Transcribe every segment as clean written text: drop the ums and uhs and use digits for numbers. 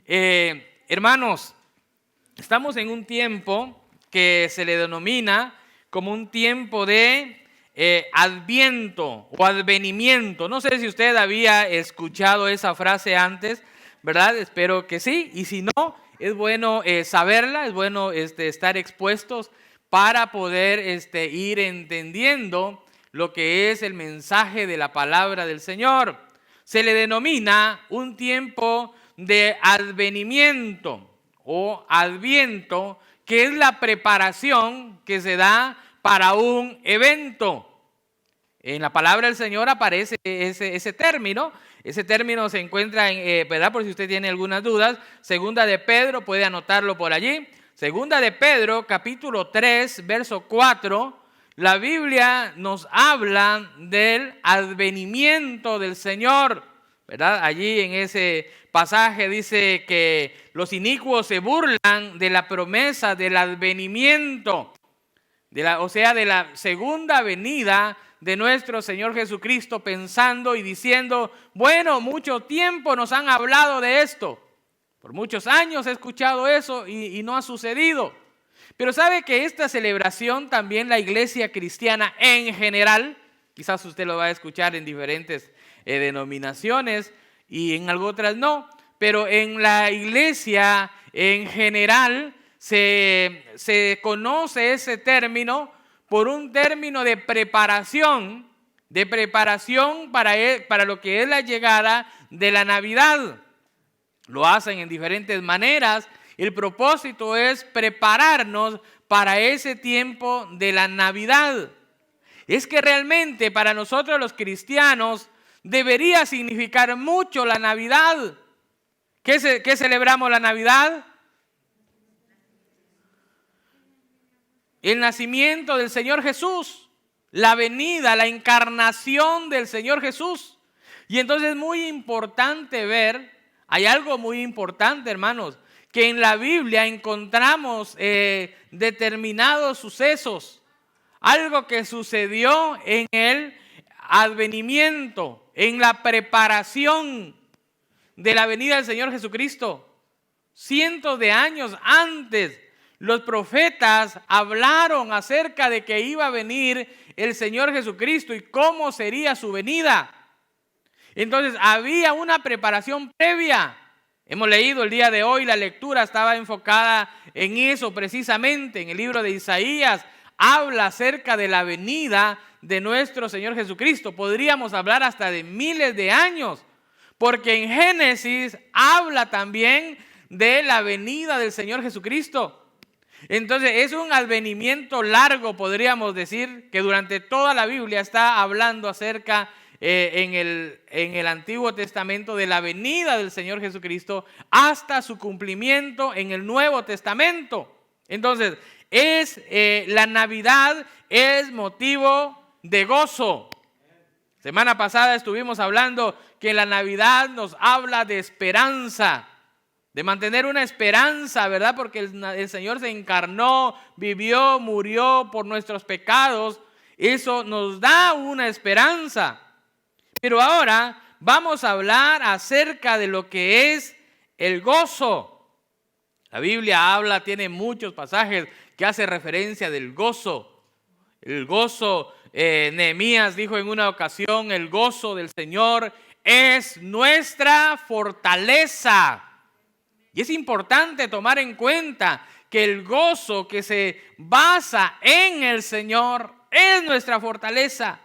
Hermanos, estamos en un tiempo que se le denomina como un tiempo de adviento o advenimiento. No sé si usted había escuchado esa frase antes, ¿verdad? Espero que sí, y si no, es bueno saberla, es bueno estar expuestos para poder ir entendiendo lo que es el mensaje de la palabra del Señor. Se le denomina un tiempo de advenimiento o adviento, que es la preparación que se da para un evento. En la palabra del Señor aparece ese término. Ese término se encuentra en, ¿verdad? Por si usted tiene algunas dudas, Segunda de Pedro, puede anotarlo por allí. Segunda de Pedro, capítulo 3, verso 4, la Biblia nos habla del advenimiento del Señor, ¿verdad? Allí en ese pasaje dice que los inicuos se burlan de la promesa del advenimiento, de la segunda venida de nuestro Señor Jesucristo, pensando y diciendo, bueno, mucho tiempo nos han hablado de esto. Por muchos años he escuchado eso y no ha sucedido. Pero sabe que esta celebración también la iglesia cristiana en general, quizás usted lo va a escuchar en diferentes denominaciones y en otras no, pero en la iglesia en general se conoce ese término por un término de preparación para lo que es la llegada de la Navidad. Lo hacen en diferentes maneras. El propósito es prepararnos para ese tiempo de la Navidad. Es que realmente para nosotros los cristianos debería significar mucho la Navidad. ¿Qué celebramos la Navidad? El nacimiento del Señor Jesús, la venida, la encarnación del Señor Jesús. Y entonces es muy importante ver, hay algo muy importante, hermanos, que en la Biblia encontramos determinados sucesos, algo que sucedió en el advenimiento, en la preparación de la venida del Señor Jesucristo. Cientos de años antes, los profetas hablaron acerca de que iba a venir el Señor Jesucristo y cómo sería su venida. Entonces había una preparación previa. Hemos leído el día de hoy, la lectura estaba enfocada en eso precisamente. En el libro de Isaías habla acerca de la venida de nuestro Señor Jesucristo. Podríamos hablar hasta de miles de años, porque en Génesis habla también de la venida del Señor Jesucristo. Entonces es un advenimiento largo, podríamos decir, que durante toda la Biblia está hablando acerca en el Antiguo Testamento de la venida del Señor Jesucristo hasta su cumplimiento en el Nuevo Testamento. Entonces la Navidad es motivo de gozo. Semana pasada estuvimos hablando que la Navidad nos habla de esperanza, de mantener una esperanza, ¿verdad? Porque el Señor se encarnó, vivió, murió por nuestros pecados. Eso nos da una esperanza. Pero ahora vamos a hablar acerca de lo que es el gozo. La Biblia tiene muchos pasajes que hacen referencia del gozo. El gozo, Nehemías dijo en una ocasión, el gozo del Señor es nuestra fortaleza. Y es importante tomar en cuenta que el gozo que se basa en el Señor es nuestra fortaleza.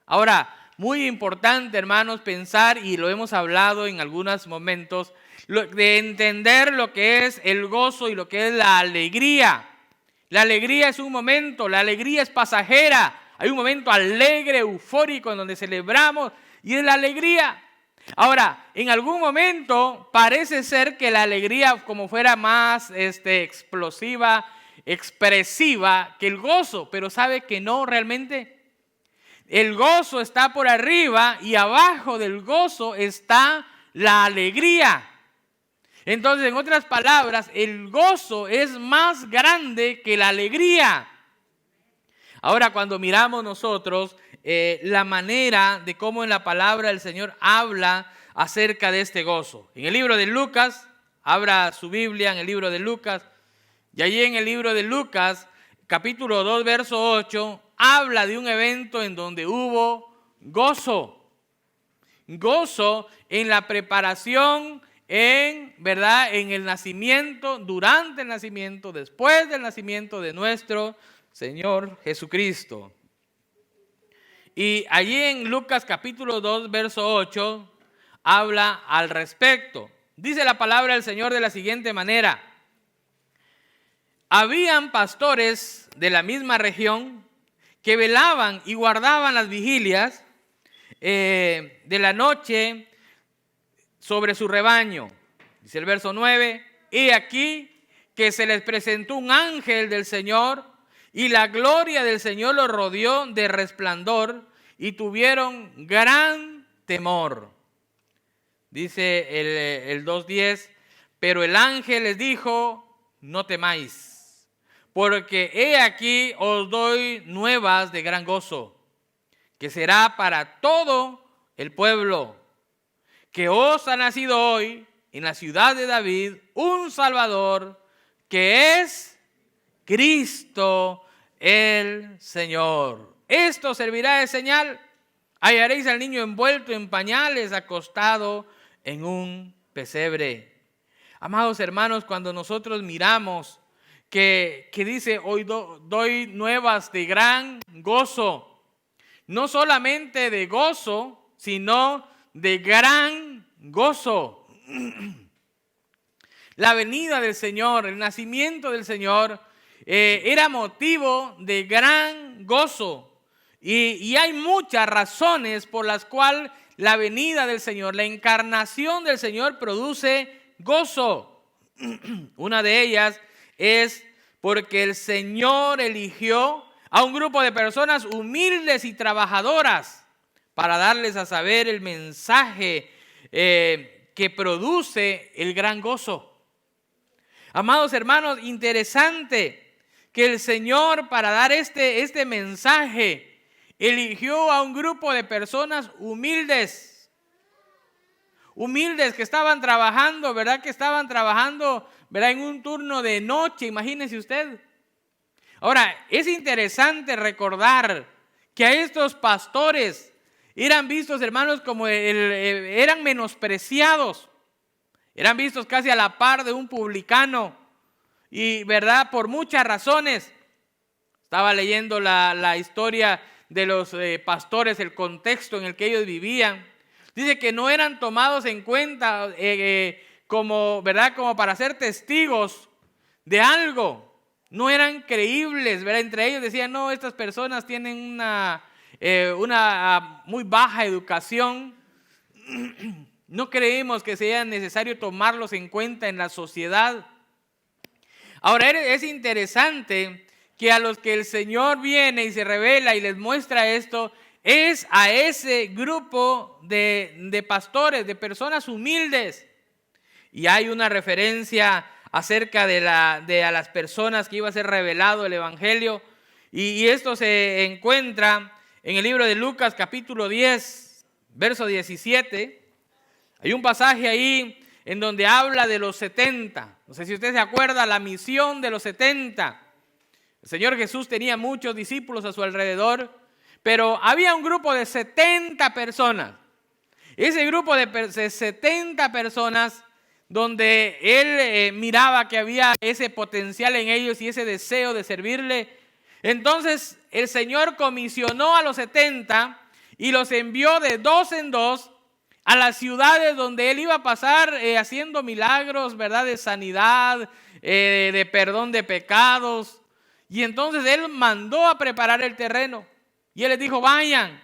Ahora, muy importante, hermanos, pensar, y lo hemos hablado en algunos momentos, de entender lo que es el gozo y lo que es la alegría. La alegría es un momento, la alegría es pasajera. Hay un momento alegre, eufórico, en donde celebramos, y es la alegría. Ahora, en algún momento parece ser que la alegría como fuera más explosiva, expresiva que el gozo, pero sabe que no realmente. El gozo está por arriba y abajo del gozo está la alegría. Entonces, en otras palabras, el gozo es más grande que la alegría. Ahora, cuando miramos nosotros la manera de cómo en la palabra del Señor habla acerca de este gozo. En el libro de Lucas abra su Biblia en el libro de Lucas. Y allí en el libro de Lucas, capítulo 2, verso 8, habla de un evento en donde hubo gozo. Gozo en la preparación, ¿verdad? En el nacimiento, durante el nacimiento, después del nacimiento de nuestro Señor Jesucristo. Y allí en Lucas capítulo 2, verso 8, habla al respecto. Dice la palabra del Señor de la siguiente manera: habían pastores de la misma región que velaban y guardaban las vigilias de la noche sobre su rebaño. Dice el verso 9: y aquí que se les presentó un ángel del Señor, y la gloria del Señor los rodeó de resplandor, y tuvieron gran temor. Dice el 2:10: pero el ángel les dijo: no temáis, porque he aquí os doy nuevas de gran gozo, que será para todo el pueblo, que os ha nacido hoy en la ciudad de David un Salvador, que es Cristo el Señor. Esto servirá de señal: hallaréis al niño envuelto en pañales, acostado en un pesebre. Amados hermanos, cuando nosotros miramos que dice: hoy doy nuevas de gran gozo, no solamente de gozo, sino de gran gozo. La venida del Señor, el nacimiento del Señor, era motivo de gran gozo. Y hay muchas razones por las cuales la venida del Señor, la encarnación del Señor produce gozo. Una de ellas es porque el Señor eligió a un grupo de personas humildes y trabajadoras para darles a saber el mensaje que produce el gran gozo. Amados hermanos, interesante que el Señor, para dar este mensaje, eligió a un grupo de personas humildes que estaban trabajando, ¿verdad? Que estaban trabajando, ¿verdad? En un turno de noche, imagínese usted. Ahora, es interesante recordar que a estos pastores eran vistos, hermanos, como eran menospreciados. Eran vistos casi a la par de un publicano. Y, ¿verdad? Por muchas razones. Estaba leyendo la historia de los pastores, el contexto en el que ellos vivían. Dice que no eran tomados en cuenta como, ¿verdad? Como para ser testigos de algo. No eran creíbles, ¿verdad? Entre ellos decían: no, estas personas tienen una muy baja educación. No creemos que sea necesario tomarlos en cuenta en la sociedad. Ahora, es interesante que a los que el Señor viene y se revela y les muestra esto, es a ese grupo de pastores, de personas humildes. Y hay una referencia acerca de a las personas que iba a ser revelado el Evangelio. Y esto se encuentra en el libro de Lucas capítulo 10, verso 17. Hay un pasaje ahí en donde habla de los 70. No sé si usted se acuerda, la misión de los 70. El Señor Jesús tenía muchos discípulos a su alrededor, pero había un grupo de 70 personas. Ese grupo de 70 personas donde Él miraba que había ese potencial en ellos y ese deseo de servirle. Entonces el Señor comisionó a los 70 y los envió de dos en dos a las ciudades donde Él iba a pasar haciendo milagros, ¿verdad? De sanidad, de perdón de pecados. Y entonces Él mandó a preparar el terreno. Y Él les dijo: vayan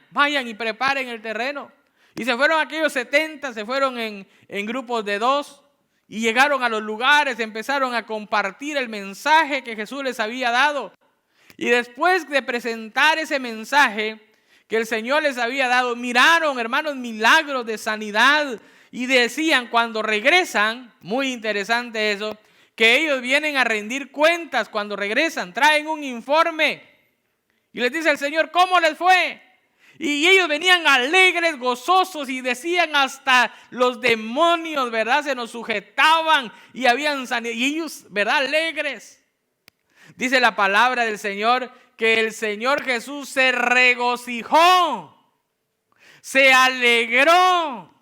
y preparen el terreno. Y se fueron aquellos 70, se fueron en grupos de dos. Y llegaron a los lugares, empezaron a compartir el mensaje que Jesús les había dado. Y después de presentar ese mensaje que el Señor les había dado, miraron, hermanos, milagros de sanidad. Y decían, cuando regresan, muy interesante eso, que ellos vienen a rendir cuentas cuando regresan, traen un informe. Y les dice el Señor: ¿cómo les fue? Y ellos venían alegres, gozosos, y decían hasta los demonios, ¿verdad? Se nos sujetaban y habían sanidad. Y ellos, ¿verdad? Alegres. Dice la palabra del Señor que el Señor Jesús se regocijó, se alegró.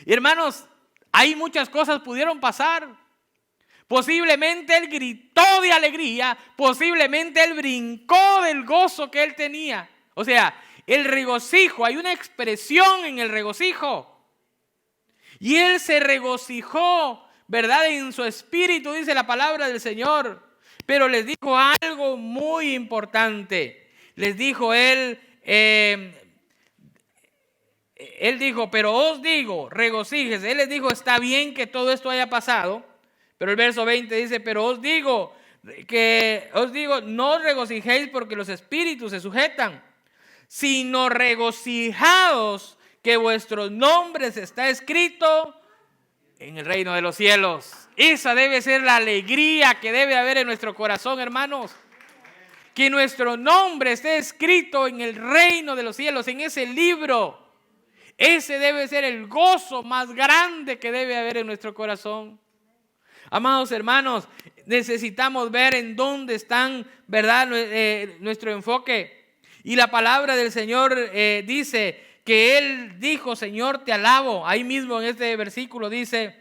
Y hermanos, hay muchas cosas pudieron pasar. Posiblemente él gritó de alegría, posiblemente él brincó del gozo que él tenía. O sea, el regocijo, hay una expresión en el regocijo. Y él se regocijó, ¿verdad? En su espíritu, dice la palabra del Señor. Pero les dijo algo muy importante. Les dijo él dijo, pero os digo, regocíjese. Él les dijo, está bien que todo esto haya pasado. Pero el verso 20 dice, pero os digo, no os regocijéis porque los espíritus se sujetan, sino regocijaos que vuestros nombres está escrito en el reino de los cielos. Esa debe ser la alegría que debe haber en nuestro corazón, hermanos. Que nuestro nombre esté escrito en el reino de los cielos, en ese libro. Ese debe ser el gozo más grande que debe haber en nuestro corazón. Amados hermanos, necesitamos ver en dónde están, ¿verdad? Nuestro enfoque. Y la palabra del Señor dice que Él dijo, Señor, te alabo. Ahí mismo en este versículo dice,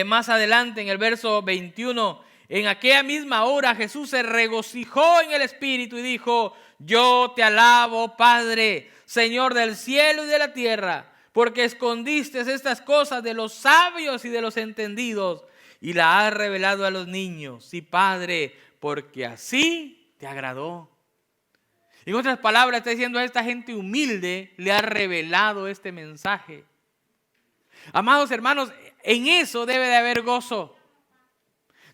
más adelante en el verso 21, en aquella misma hora Jesús se regocijó en el Espíritu y dijo, yo te alabo, Padre, Señor del cielo y de la tierra, porque escondiste estas cosas de los sabios y de los entendidos y la has revelado a los niños. Sí, Padre, porque así te agradó. En otras palabras, está diciendo a esta gente humilde, le ha revelado este mensaje. Amados hermanos, en eso debe de haber gozo.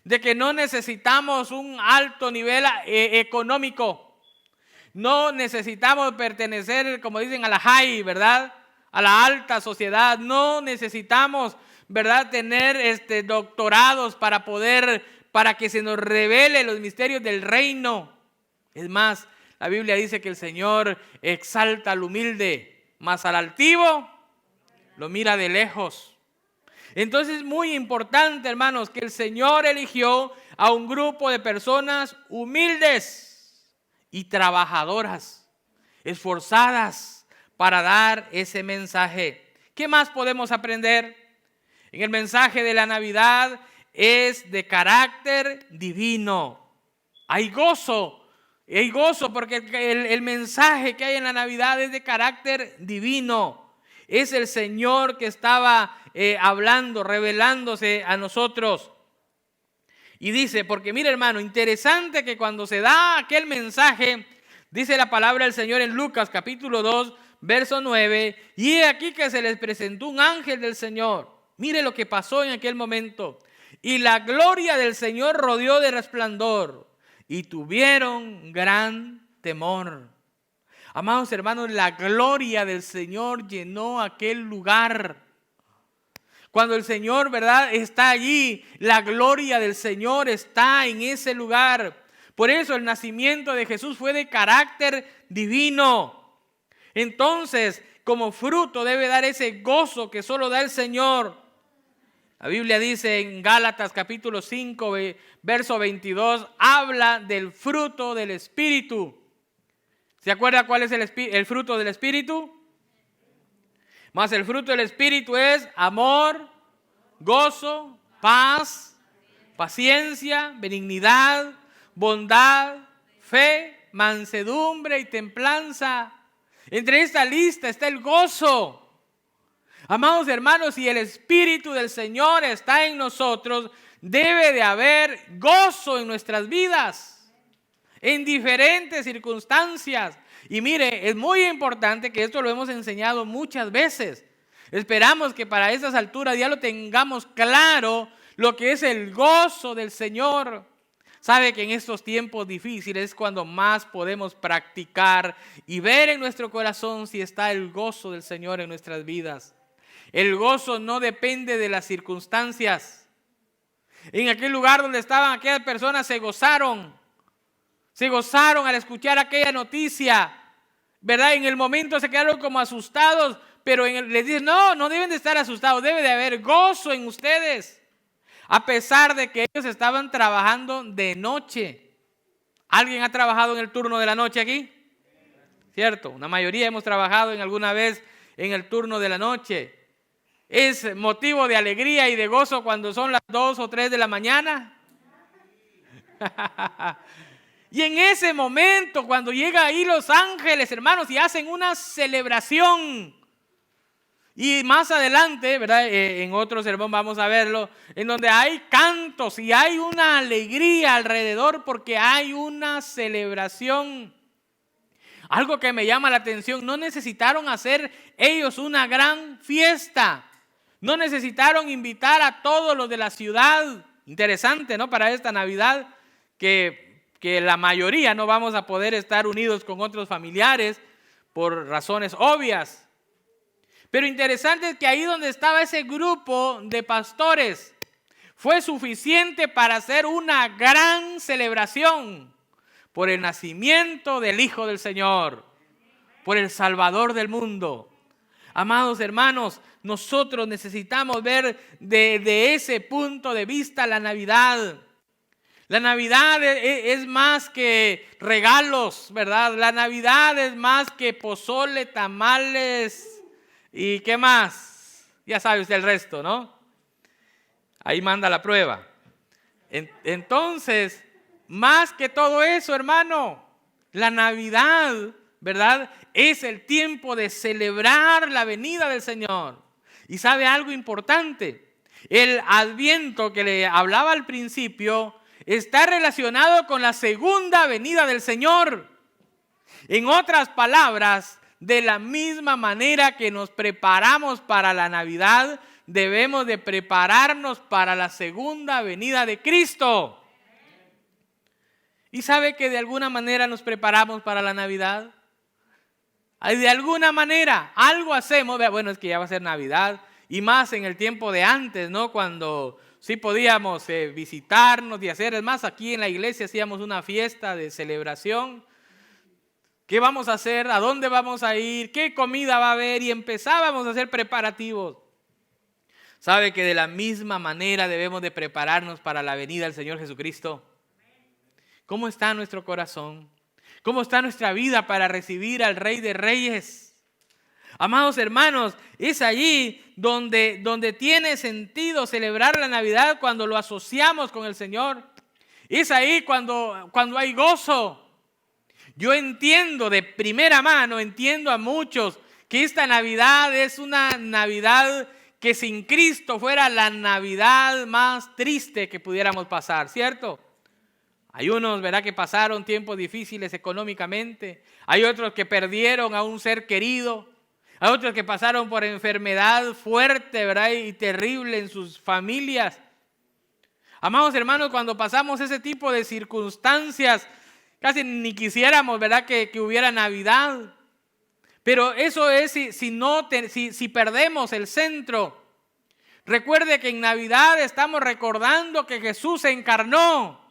De que no necesitamos un alto nivel económico. No necesitamos pertenecer, como dicen, a la high, ¿verdad? A la alta sociedad. No necesitamos, ¿verdad?, tener doctorados para que se nos revele los misterios del reino. Es más, la Biblia dice que el Señor exalta al humilde, mas al altivo lo mira de lejos. Entonces es muy importante, hermanos, que el Señor eligió a un grupo de personas humildes y trabajadoras, esforzadas para dar ese mensaje. ¿Qué más podemos aprender? En el mensaje de la Navidad es de carácter divino. Hay gozo porque el mensaje que hay en la Navidad es de carácter divino. Es el Señor que estaba hablando, revelándose a nosotros. Y dice, porque mira hermano, interesante que cuando se da aquel mensaje, dice la palabra del Señor en Lucas capítulo 2, verso 9, y he aquí que se les presentó un ángel del Señor. Mire lo que pasó en aquel momento. Y la gloria del Señor rodeó de resplandor y tuvieron gran temor. Amados hermanos, la gloria del Señor llenó aquel lugar. Cuando el Señor, ¿verdad?, está allí, la gloria del Señor está en ese lugar. Por eso el nacimiento de Jesús fue de carácter divino. Entonces, como fruto debe dar ese gozo que solo da el Señor. La Biblia dice en Gálatas capítulo 5, verso 22, habla del fruto del Espíritu. ¿Se acuerda cuál es el fruto del Espíritu? Más el fruto del Espíritu es amor, gozo, paz, paciencia, benignidad, bondad, fe, mansedumbre y templanza. Entre esta lista está el gozo. Amados hermanos, si el Espíritu del Señor está en nosotros, debe de haber gozo en nuestras vidas, en diferentes circunstancias. Y mire, es muy importante que esto lo hemos enseñado muchas veces. Esperamos que para esas alturas ya lo tengamos claro, lo que es el gozo del Señor. Sabe que en estos tiempos difíciles es cuando más podemos practicar y ver en nuestro corazón si está el gozo del Señor en nuestras vidas. El gozo no depende de las circunstancias. En aquel lugar donde estaban aquellas personas se gozaron al escuchar aquella noticia. ¿verdad? En el momento se quedaron como asustados, pero les dicen, no, no deben de estar asustados, debe de haber gozo en ustedes, a pesar de que ellos estaban trabajando de noche. ¿Alguien ha trabajado en el turno de la noche aquí? ¿Cierto? Una mayoría hemos trabajado en alguna vez en el turno de la noche. ¿Es motivo de alegría y de gozo cuando son las 2 o 3 de la mañana? Y en ese momento, cuando llega ahí los ángeles, hermanos, y hacen una celebración. Y más adelante, ¿verdad? En otro sermón vamos a verlo, en donde hay cantos y hay una alegría alrededor porque hay una celebración. Algo que me llama la atención, no necesitaron hacer ellos una gran fiesta. No necesitaron invitar a todos los de la ciudad. Interesante, ¿no? Para esta Navidad, que la mayoría no vamos a poder estar unidos con otros familiares por razones obvias. Pero interesante es que ahí donde estaba ese grupo de pastores, fue suficiente para hacer una gran celebración por el nacimiento del Hijo del Señor, por el Salvador del mundo. Amados hermanos, nosotros necesitamos ver de ese punto de vista la Navidad. La Navidad es más que regalos, ¿verdad? La Navidad es más que pozole, tamales y ¿qué más? Ya sabe usted el resto, ¿no? Ahí manda la prueba. Entonces, más que todo eso, hermano, la Navidad, ¿verdad? Es el tiempo de celebrar la venida del Señor. Y sabe algo importante, el Adviento que le hablaba al principio está relacionado con la segunda venida del Señor. En otras palabras, de la misma manera que nos preparamos para la Navidad, debemos de prepararnos para la segunda venida de Cristo. ¿Y sabe que de alguna manera nos preparamos para la Navidad? De alguna manera, algo hacemos. Bueno, es que ya va a ser Navidad. Y más en el tiempo de antes, ¿no? Cuando sí podíamos visitarnos y hacer. Es más, aquí en la iglesia hacíamos una fiesta de celebración. ¿Qué vamos a hacer? ¿A dónde vamos a ir? ¿Qué comida va a haber? Y empezábamos a hacer preparativos. ¿Sabe que de la misma manera debemos de prepararnos para la venida del Señor Jesucristo? ¿Cómo está nuestro corazón? ¿Cómo está nuestra vida para recibir al Rey de Reyes? Amados hermanos, es allí donde tiene sentido celebrar la Navidad cuando lo asociamos con el Señor. Es ahí cuando hay gozo. Yo entiendo de primera mano, entiendo a muchos que esta Navidad es una Navidad que sin Cristo fuera la Navidad más triste que pudiéramos pasar, ¿cierto? Hay unos, ¿verdad?, que pasaron tiempos difíciles económicamente. Hay otros que perdieron a un ser querido. Hay otros que pasaron por enfermedad fuerte, ¿verdad?, y terrible en sus familias. Amados hermanos, cuando pasamos ese tipo de circunstancias, casi ni quisiéramos, ¿verdad?, que hubiera Navidad. Pero eso es si perdemos el centro. Recuerde que en Navidad estamos recordando que Jesús se encarnó,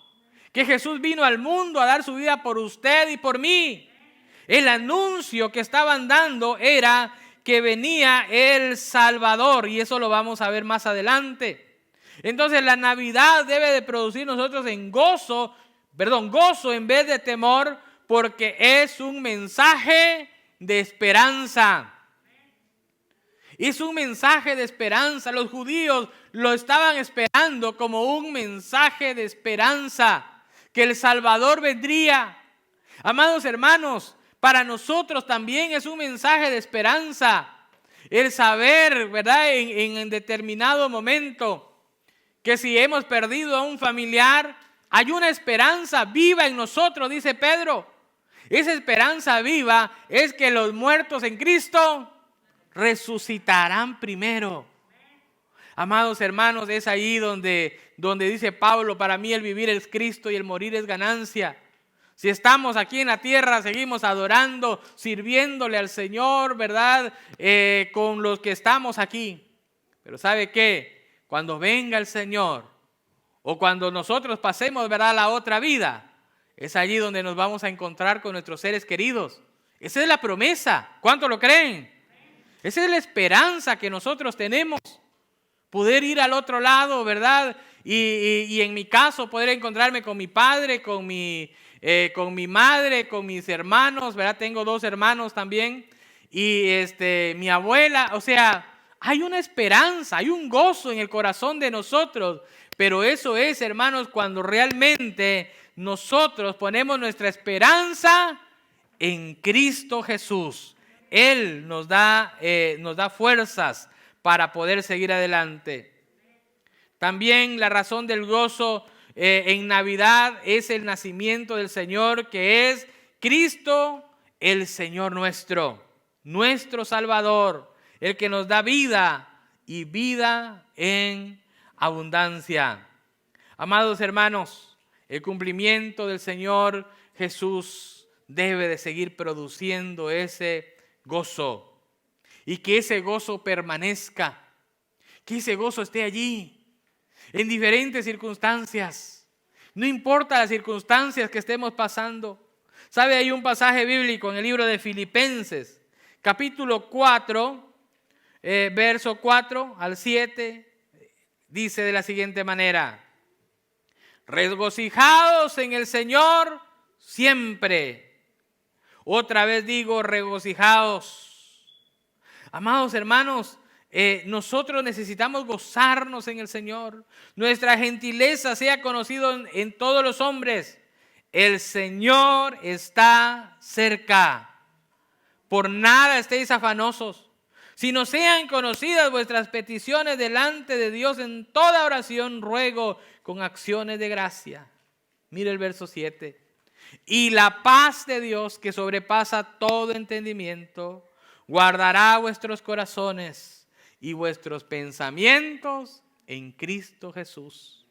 que Jesús vino al mundo a dar su vida por usted y por mí. El anuncio que estaban dando era que venía el Salvador, y eso lo vamos a ver más adelante. Entonces la Navidad debe de producir nosotros gozo en vez de temor, porque es un mensaje de esperanza. Es un mensaje de esperanza. Los judíos lo estaban esperando como un mensaje de esperanza, que el Salvador vendría. Amados hermanos, para nosotros también es un mensaje de esperanza. El saber, ¿verdad?, en determinado momento, que si hemos perdido a un familiar, hay una esperanza viva en nosotros, dice Pedro. Esa esperanza viva es que los muertos en Cristo resucitarán primero. Amados hermanos, es ahí donde dice Pablo, para mí el vivir es Cristo y el morir es ganancia. Si estamos aquí en la tierra, seguimos adorando, sirviéndole al Señor, ¿verdad?, con los que estamos aquí. Pero ¿sabe qué? Cuando venga el Señor, o cuando nosotros pasemos, ¿verdad?, a la otra vida, es allí donde nos vamos a encontrar con nuestros seres queridos. Esa es la promesa. ¿Cuánto lo creen? Esa es la esperanza que nosotros tenemos. Poder ir al otro lado, ¿verdad? Y en mi caso, poder encontrarme con mi padre, con mi madre, con mis hermanos, ¿verdad? Tengo 2 hermanos también. Y mi abuela, o sea, hay una esperanza, hay un gozo en el corazón de nosotros. Pero eso es, hermanos, cuando realmente nosotros ponemos nuestra esperanza en Cristo Jesús. Él nos da fuerzas para poder seguir adelante. También la razón del gozo en Navidad es el nacimiento del Señor, que es Cristo, el Señor nuestro Salvador, el que nos da vida y vida en abundancia. Amados hermanos, el cumplimiento del Señor Jesús debe de seguir produciendo ese gozo y que ese gozo permanezca, que ese gozo esté allí en diferentes circunstancias. No importa las circunstancias que estemos pasando. ¿Sabe? Hay un pasaje bíblico en el libro de Filipenses, capítulo 4, verso 4 al 7, dice de la siguiente manera: regocijaos en el Señor siempre. Otra vez digo, regocijaos. Amados hermanos, nosotros necesitamos gozarnos en el Señor. Nuestra gentileza sea conocido en todos los hombres. El Señor está cerca. Por nada estéis afanosos, sino sean conocidas vuestras peticiones delante de Dios en toda oración, ruego con acciones de gracia. Mire el verso 7. Y la paz de Dios, que sobrepasa todo entendimiento, guardará vuestros corazones y vuestros pensamientos en Cristo Jesús.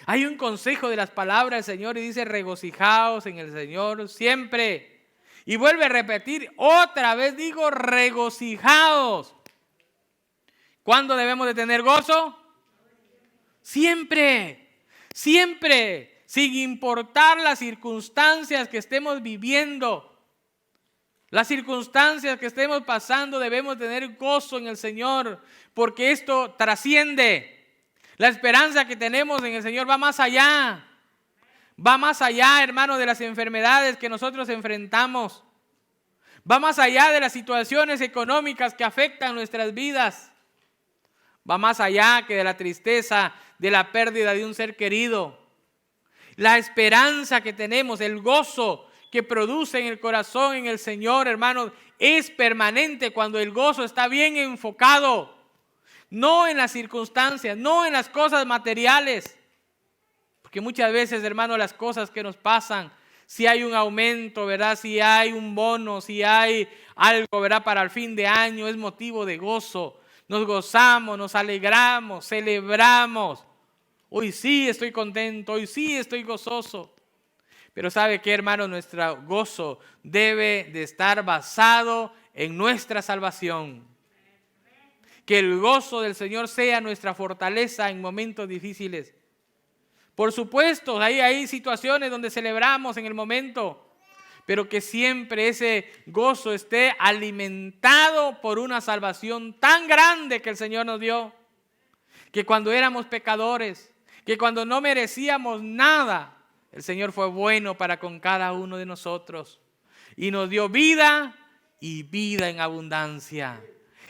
Hay un consejo de las palabras del Señor y dice: regocijaos en el Señor siempre. Y vuelve a repetir, otra vez digo, regocijaos. ¿Cuándo debemos de tener gozo? Siempre, siempre, sin importar las circunstancias que estemos viviendo. Las circunstancias que estemos pasando, debemos tener gozo en el Señor, porque esto trasciende. La esperanza que tenemos en el Señor va más allá. Va más allá, hermano, de las enfermedades que nosotros enfrentamos. Va más allá de las situaciones económicas que afectan nuestras vidas. Va más allá que de la tristeza, de la pérdida de un ser querido. La esperanza que tenemos, el gozo que produce en el corazón, en el Señor, hermanos, es permanente cuando el gozo está bien enfocado. No en las circunstancias, no en las cosas materiales. Porque muchas veces, hermanos, las cosas que nos pasan, si hay un aumento, ¿verdad? Si hay un bono, si hay algo, ¿verdad? Para el fin de año, es motivo de gozo. Nos gozamos, nos alegramos, celebramos. Hoy sí estoy contento, hoy sí estoy gozoso. Pero ¿sabe qué, hermano? Nuestro gozo debe de estar basado en nuestra salvación. Que el gozo del Señor sea nuestra fortaleza en momentos difíciles. Por supuesto, hay situaciones donde celebramos en el momento, pero que siempre ese gozo esté alimentado por una salvación tan grande que el Señor nos dio. Que cuando éramos pecadores, que cuando no merecíamos nada, el Señor fue bueno para con cada uno de nosotros y nos dio vida y vida en abundancia.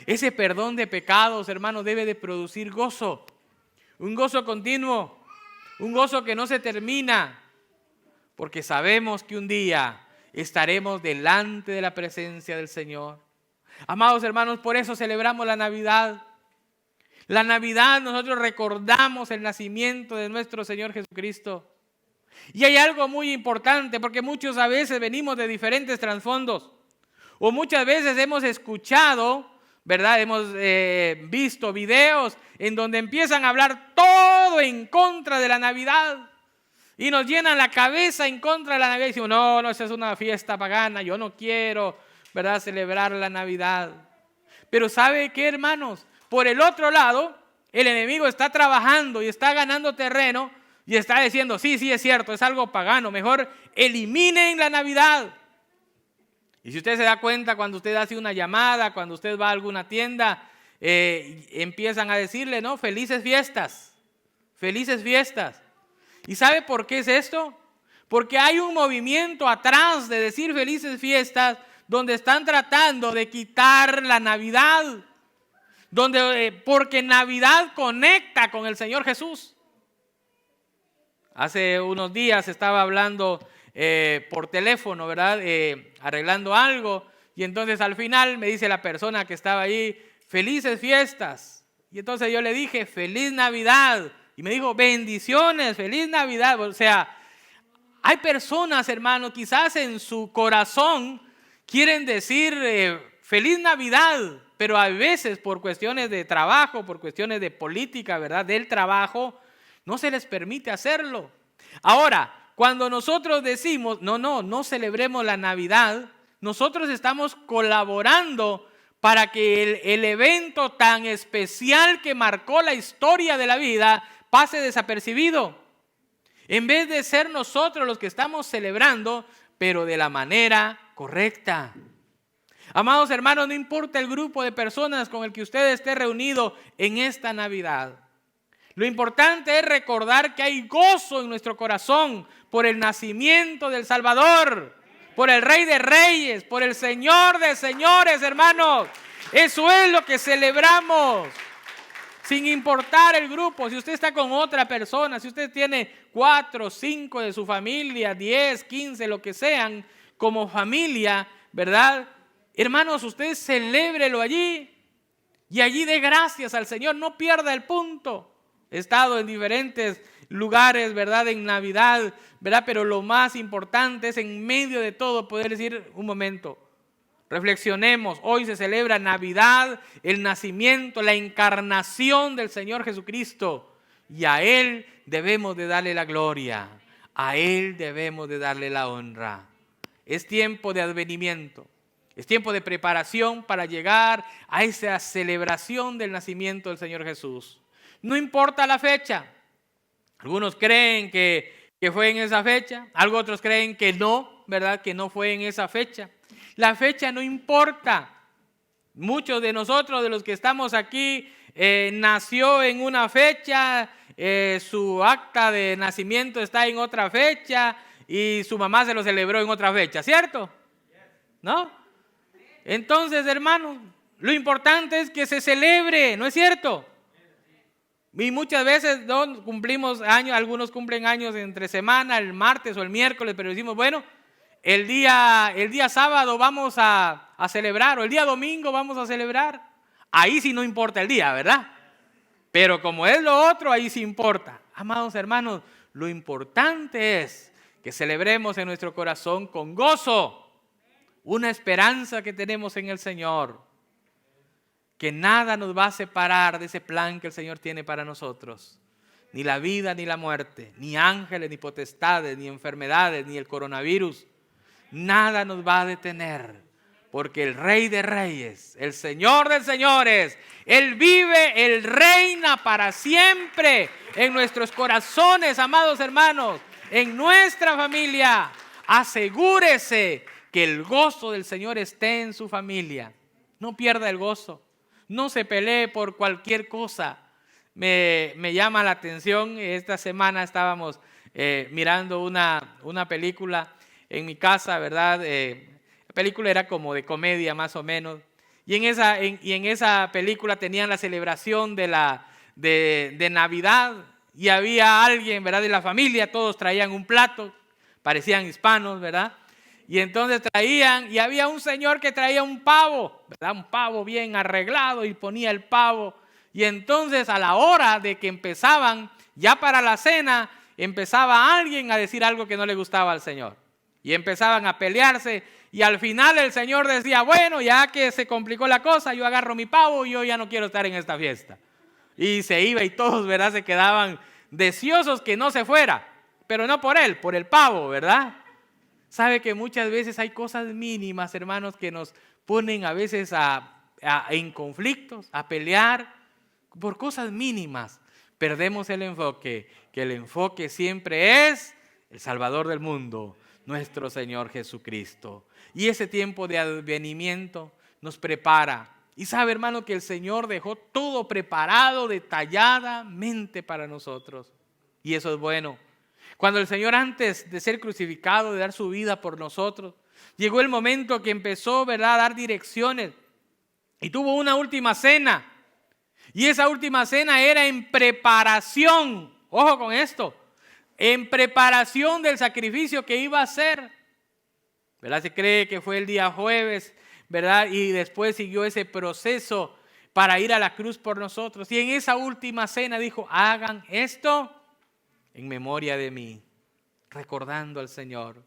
Ese perdón de pecados, hermanos, debe de producir gozo, un gozo continuo, un gozo que no se termina, porque sabemos que un día estaremos delante de la presencia del Señor. Amados hermanos, por eso celebramos la Navidad. La Navidad nosotros recordamos el nacimiento de nuestro Señor Jesucristo. Y hay algo muy importante, porque muchos a veces venimos de diferentes trasfondos, o muchas veces hemos escuchado, ¿verdad? Hemos visto videos en donde empiezan a hablar todo en contra de la Navidad y nos llenan la cabeza en contra de la Navidad y decimos, no, esa es una fiesta pagana, yo no quiero, ¿verdad?, celebrar la Navidad. Pero ¿sabe qué, hermanos? Por el otro lado, el enemigo está trabajando y está ganando terreno y está diciendo, sí, es cierto, es algo pagano, mejor eliminen la Navidad. Y si usted se da cuenta, cuando usted hace una llamada, cuando usted va a alguna tienda, empiezan a decirle, ¿no? Felices fiestas, felices fiestas. ¿Y sabe por qué es esto? Porque hay un movimiento atrás de decir felices fiestas, donde están tratando de quitar la Navidad, porque Navidad conecta con el Señor Jesús. Hace unos días estaba hablando por teléfono, ¿verdad? Arreglando algo, y entonces al final me dice la persona que estaba ahí, felices fiestas. Y entonces yo le dije, feliz Navidad. Y me dijo, bendiciones, feliz Navidad. O sea, hay personas, hermanos, quizás en su corazón quieren decir feliz Navidad, pero a veces por cuestiones de trabajo, por cuestiones de política, ¿verdad? Del trabajo, no se les permite hacerlo. Ahora, cuando nosotros decimos, no celebremos la Navidad, nosotros estamos colaborando para que el evento tan especial que marcó la historia de la vida pase desapercibido. En vez de ser nosotros los que estamos celebrando, pero de la manera correcta. Amados hermanos, no importa el grupo de personas con el que usted esté reunido en esta Navidad. Lo importante es recordar que hay gozo en nuestro corazón por el nacimiento del Salvador, por el Rey de Reyes, por el Señor de Señores, hermanos. Eso es lo que celebramos. Sin importar el grupo, si usted está con otra persona, si usted tiene 4, 5 de su familia, 10, 15, lo que sean, como familia, ¿verdad? Hermanos, usted celébrelo allí y allí dé gracias al Señor, no pierda el punto. He estado en diferentes lugares, ¿verdad? En Navidad, ¿verdad? Pero lo más importante es en medio de todo poder decir, un momento, reflexionemos, hoy se celebra Navidad, el nacimiento, la encarnación del Señor Jesucristo, y a Él debemos de darle la gloria, a Él debemos de darle la honra. Es tiempo de advenimiento, es tiempo de preparación para llegar a esa celebración del nacimiento del Señor Jesús. No importa la fecha, algunos creen que fue en esa fecha, otros creen que no, ¿verdad? Que no fue en esa fecha. La fecha no importa. Muchos de nosotros, de los que estamos aquí, nació en una fecha, su acta de nacimiento está en otra fecha y su mamá se lo celebró en otra fecha, ¿cierto? ¿No? Entonces, hermanos, lo importante es que se celebre, ¿no es cierto? Y muchas veces no cumplimos años, algunos cumplen años entre semana, el martes o el miércoles, pero decimos, bueno, el día sábado vamos a celebrar, o el día domingo vamos a celebrar. Ahí sí no importa el día, ¿verdad? Pero como es lo otro, ahí sí importa. Amados hermanos, lo importante es que celebremos en nuestro corazón con gozo una esperanza que tenemos en el Señor. Que nada nos va a separar de ese plan que el Señor tiene para nosotros. Ni la vida ni la muerte, ni ángeles, ni potestades, ni enfermedades, ni el coronavirus. Nada nos va a detener, porque el Rey de Reyes, el Señor de Señores, Él vive, Él reina para siempre en nuestros corazones, amados hermanos, en nuestra familia. Asegúrese que el gozo del Señor esté en su familia. No pierda el gozo. No se pelee por cualquier cosa. Me llama la atención, esta semana estábamos mirando una película en mi casa, ¿verdad? La película era como de comedia más o menos. Y en esa película tenían la celebración de Navidad. Y había alguien, ¿verdad? De la familia, todos traían un plato, parecían hispanos, ¿verdad? Y entonces traían, y había un señor que traía un pavo, ¿verdad? Un pavo bien arreglado y ponía el pavo. Y entonces a la hora de que empezaban, ya para la cena, empezaba alguien a decir algo que no le gustaba al Señor. Y empezaban a pelearse y al final el Señor decía, bueno, ya que se complicó la cosa, yo agarro mi pavo y yo ya no quiero estar en esta fiesta. Y se iba y todos, ¿verdad? Se quedaban deseosos que no se fuera, pero no por él, por el pavo, ¿verdad? Sabe que muchas veces hay cosas mínimas, hermanos, que nos ponen a veces en conflictos, a pelear por cosas mínimas. Perdemos el enfoque, que el enfoque siempre es el Salvador del mundo, nuestro Señor Jesucristo. Y ese tiempo de advenimiento nos prepara. Y sabe, hermano, que el Señor dejó todo preparado detalladamente para nosotros. Y eso es bueno. Cuando el Señor, antes de ser crucificado, de dar su vida por nosotros, llegó el momento que empezó, ¿verdad?, a dar direcciones. Y tuvo una última cena. Y esa última cena era en preparación. Ojo con esto. En preparación del sacrificio que iba a hacer. ¿Verdad? Se cree que fue el día jueves, ¿verdad? Y después siguió ese proceso para ir a la cruz por nosotros. Y en esa última cena dijo, hagan esto en memoria de mí, recordando al Señor.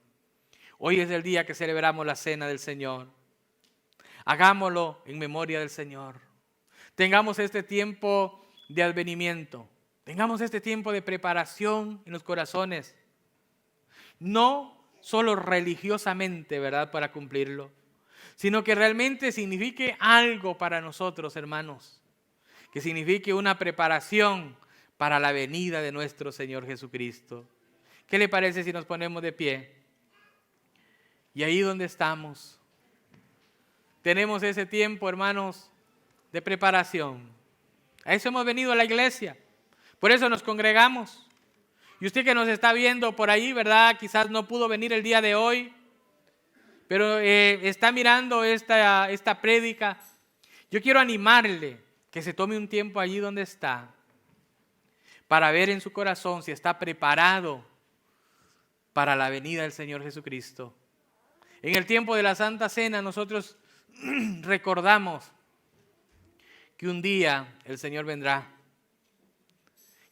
Hoy es el día que celebramos la cena del Señor. Hagámoslo en memoria del Señor. Tengamos este tiempo de advenimiento. Tengamos este tiempo de preparación en los corazones. No solo religiosamente, ¿verdad?, para cumplirlo, sino que realmente signifique algo para nosotros, hermanos. Que signifique una preparación para la venida de nuestro Señor Jesucristo. ¿Qué le parece si nos ponemos de pie? Y ahí donde estamos, tenemos ese tiempo, hermanos, de preparación. A eso hemos venido a la iglesia. Por eso nos congregamos. Y usted que nos está viendo por ahí, ¿verdad? Quizás no pudo venir el día de hoy, pero está mirando esta prédica. Yo quiero animarle que se tome un tiempo allí donde está para ver en su corazón si está preparado para la venida del Señor Jesucristo. En el tiempo de la Santa Cena nosotros recordamos que un día el Señor vendrá.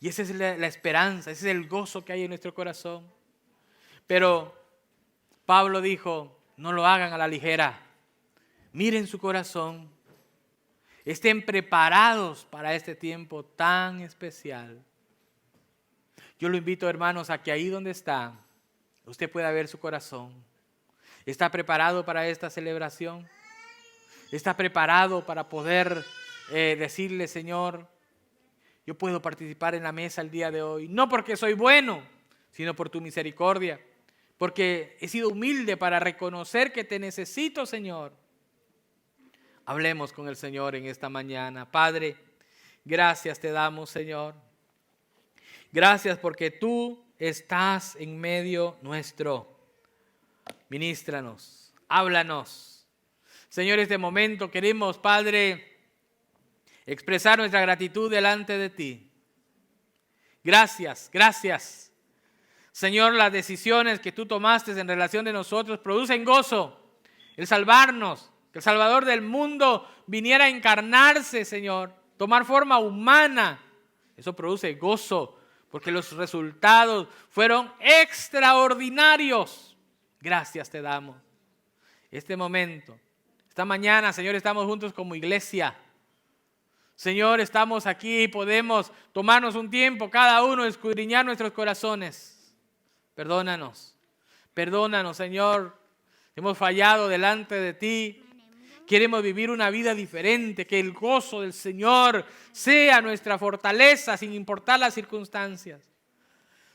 Y esa es la esperanza, ese es el gozo que hay en nuestro corazón. Pero Pablo dijo, no lo hagan a la ligera. Miren su corazón. Estén preparados para este tiempo tan especial. Yo lo invito, hermanos, a que ahí donde está, usted pueda ver su corazón. ¿Está preparado para esta celebración? ¿Está preparado para poder decirle, Señor, yo puedo participar en la mesa el día de hoy? No porque soy bueno, sino por tu misericordia. Porque he sido humilde para reconocer que te necesito, Señor. Hablemos con el Señor en esta mañana. Padre, gracias te damos, Señor. Gracias porque tú estás en medio nuestro. Ministranos, háblanos. Señor, este momento queremos, Padre, expresar nuestra gratitud delante de ti. Gracias, gracias. Señor, las decisiones que tú tomaste en relación de nosotros producen gozo. El salvarnos, que el Salvador del mundo viniera a encarnarse, Señor, tomar forma humana. Eso produce gozo, porque los resultados fueron extraordinarios. Gracias te damos. Este momento, esta mañana, Señor, estamos juntos como iglesia. Señor, estamos aquí y podemos tomarnos un tiempo, cada uno, escudriñar nuestros corazones. Perdónanos, perdónanos, Señor. Hemos fallado delante de ti. Queremos vivir una vida diferente, que el gozo del Señor sea nuestra fortaleza sin importar las circunstancias.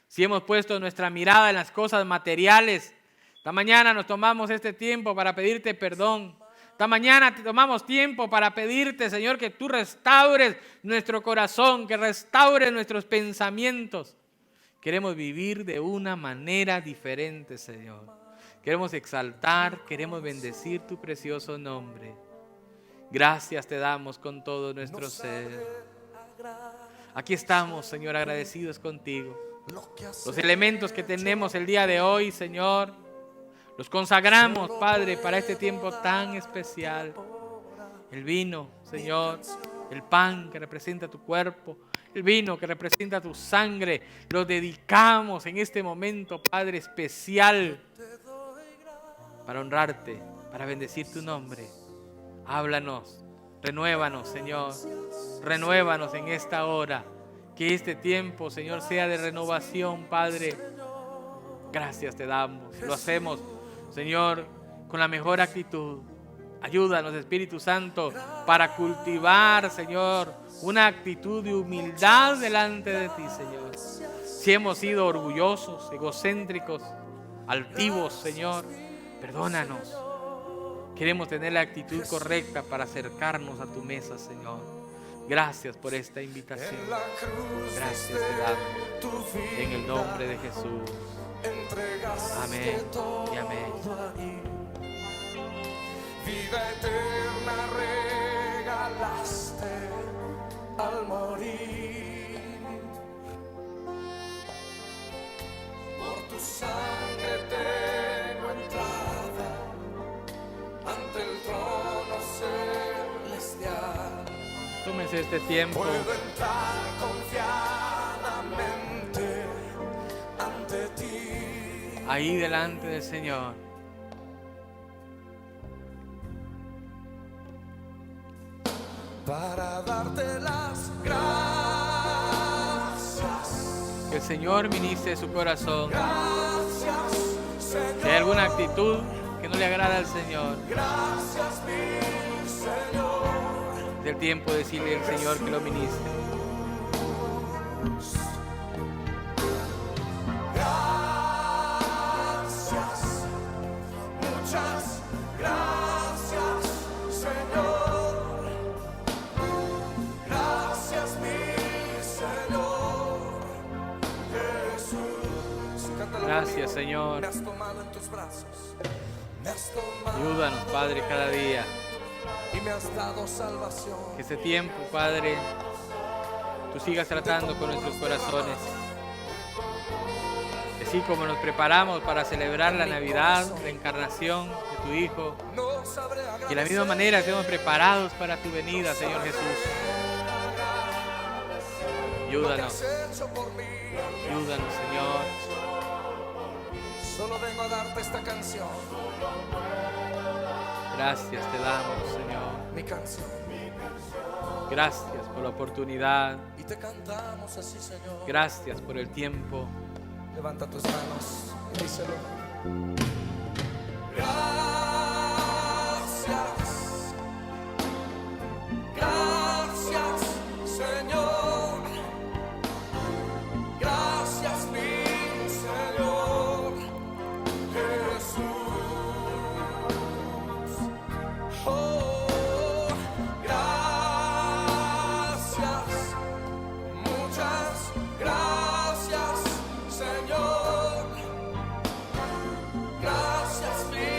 Si hemos puesto nuestra mirada en las cosas materiales, esta mañana nos tomamos este tiempo para pedirte perdón. Esta mañana te tomamos tiempo para pedirte, Señor, que tú restaures nuestro corazón, que restaures nuestros pensamientos. Queremos vivir de una manera diferente, Señor. Queremos exaltar, queremos bendecir tu precioso nombre. Gracias te damos con todo nuestro ser. Aquí estamos, Señor, agradecidos contigo. Los elementos que tenemos el día de hoy, Señor, los consagramos, Padre, para este tiempo tan especial. El vino, Señor, el pan que representa tu cuerpo, el vino que representa tu sangre, lo dedicamos en este momento, Padre, especial para honrarte, para bendecir tu nombre. Háblanos, renuévanos, Señor, renuévanos en esta hora. Que este tiempo, Señor, sea de renovación, Padre. Gracias te damos, lo hacemos, Señor, con la mejor actitud. Ayúdanos, Espíritu Santo, para cultivar, Señor, una actitud de humildad delante de ti, Señor. Si hemos sido orgullosos, egocéntricos, altivos, Señor, perdónanos. Queremos tener la actitud correcta para acercarnos a tu mesa, Señor. Gracias por esta invitación. Gracias te damos. En el nombre de Jesús. Amén y amén. Vida eterna regalaste al morir. Por tu sangre tengo entrada ante el trono celestial. Tómese este tiempo. Puedo entrar confiadamente ante ti. Ahí delante del Señor. Para darte las gracias. Que el Señor ministre su corazón. Gracias, Señor. Si hay alguna actitud que no le agrada al Señor, Gracias, mi Señor. es el tiempo de decirle al Señor que lo ministre. Gracias, muchas gracias, Señor. Gracias, mi Señor Jesús. Cántalo Gracias, conmigo. Señor. Me has tomado en tus brazos. Me has tomado Ayúdanos, Padre, cada día. y me has dado salvación. Que este tiempo, Padre, tú sigas tratando con nuestros corazones. Así como nos preparamos para celebrar la Navidad, la encarnación de tu Hijo, No sabré y de la misma manera estemos preparados para tu venida, Señor Jesús. Ayúdanos, has hecho por mí. ayúdanos, Señor. Solo vengo a darte esta canción, Gracias te damos, Señor. mi canción. Gracias por la oportunidad. Y te cantamos así, Señor. Gracias por el tiempo. Levanta tus manos y díselo. Gracias. Gracias, Señor. Gracias, mi Señor Jesús. Oh, gracias. Muchas gracias, Señor. Gracias, mi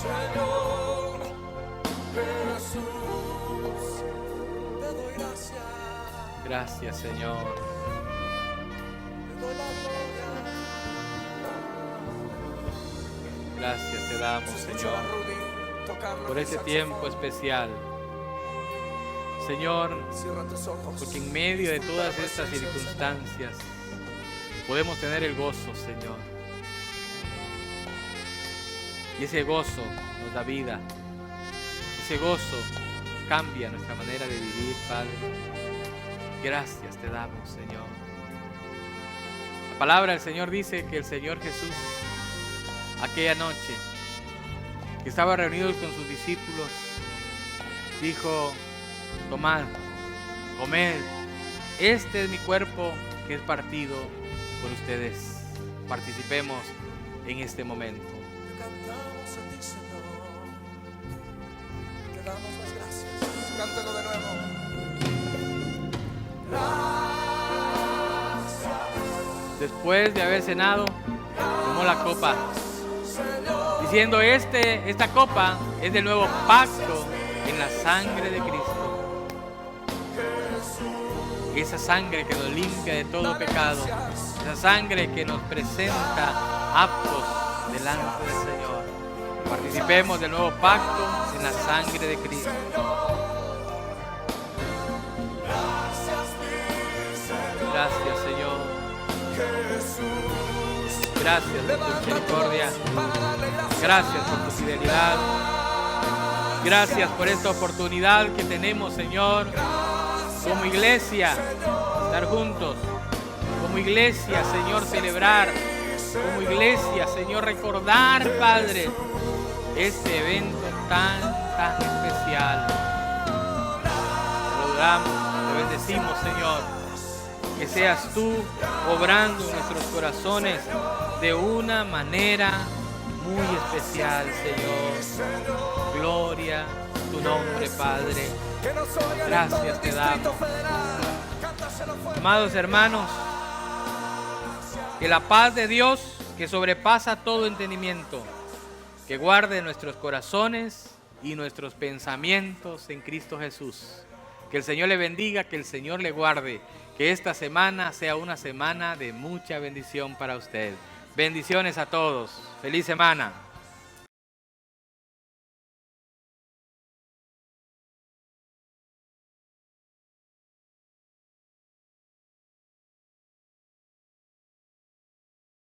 Señor Jesús. Te doy gracias. Gracias, Señor. Te doy la gloria. Gracias te damos, Se escucha Señor, a Rudy tocarlo por en el este saxofón. tiempo especial. Señor, Cierra tus ojos. porque en medio de Disfruta todas la estas presencia del circunstancias podemos tener el gozo, Señor. Y ese gozo nos da vida. Ese gozo cambia nuestra manera de vivir, Padre. Gracias te damos, Señor. La palabra del Señor dice que el Señor Jesús, aquella noche que estaba reunido con sus discípulos, dijo: tomad, comed, este es mi cuerpo que es partido por ustedes. Participemos en este momento. Te cantamos a ti, Señor. Te damos las gracias. Cántalo de nuevo. Después de haber cenado, tomó la copa, Señor. diciendo: esta copa es del nuevo pacto en la sangre de Cristo. Esa sangre que nos limpia de todo pecado, esa sangre que nos presenta aptos delante del Señor. Participemos del nuevo pacto en la sangre de Cristo. Gracias, Señor. Gracias por tu misericordia. Gracias por tu fidelidad. Gracias por esta oportunidad que tenemos, Señor, como iglesia, estar juntos. Como iglesia, Señor, celebrar. Como iglesia, Señor, recordar, Padre, este evento tan especial. Te lo damos, te bendecimos, Señor. Que seas tú obrando en nuestros corazones de una manera muy especial, Señor. Gloria a tu nombre, Padre. Gracias te damos. Amados hermanos, que la paz de Dios, que sobrepasa todo entendimiento, que guarde nuestros corazones y nuestros pensamientos en Cristo Jesús. Que el Señor le bendiga, que el Señor le guarde, que esta semana sea una semana de mucha bendición para usted. Bendiciones a todos. Feliz semana.